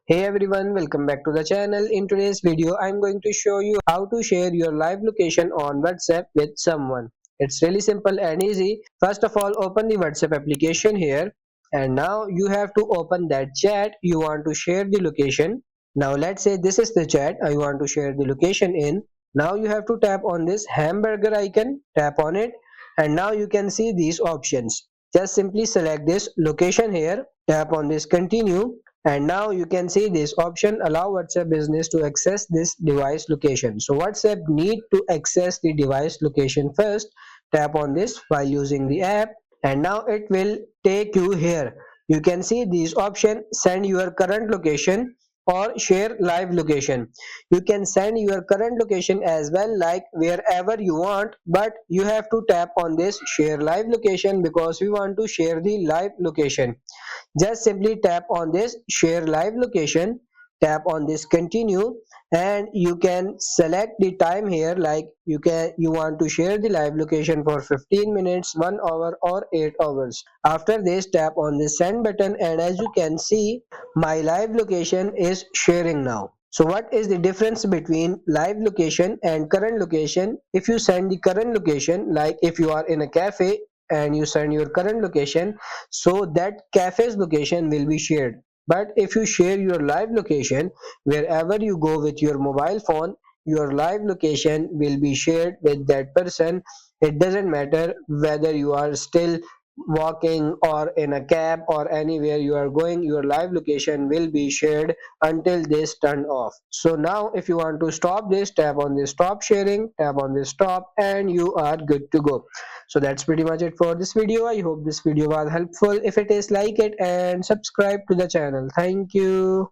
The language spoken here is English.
Hey everyone, welcome back to the channel. In today's video, I'm going to show you how to share your live location on WhatsApp with someone. It's really simple and easy. First of all, open the WhatsApp application here, and now you have to open that chat you want to share the location. Now let's say this is the chat I want to share the location in. Now you have to tap on this hamburger icon, tap on it, and now you can see these options. Just simply select this location here, tap on this continue, and now you can see this option allow WhatsApp business to access this device location. So WhatsApp need to access the device location first. Tap on this while using the app, and now it will take you here. You can see these option: send your current location or share live location. You can send your current location as well, like wherever you want, but you have to tap on this share live location because we want to share the live location. Just simply tap on this share live location, tap on this continue, and you can select the time here, like you want to share the live location for 15 minutes, 1 hour, or 8 hours. After this, tap on the send button, and as you can see, my live location is sharing now. So what is the difference between live location and current location? If you send the current location, like if you are in a cafe and you send your current location, so that cafe's location will be shared. But if you share your live location, wherever you go with your mobile phone, your live location will be shared with that person. It doesn't matter whether you are still walking or in a cab or anywhere you are going, your live location will be shared until this turn off. So now if you want to stop this, tap on this stop sharing, tap on this stop, and you are good to go. So that's pretty much it for this video. I hope this video was helpful. If it is, like it and subscribe to the channel. Thank you.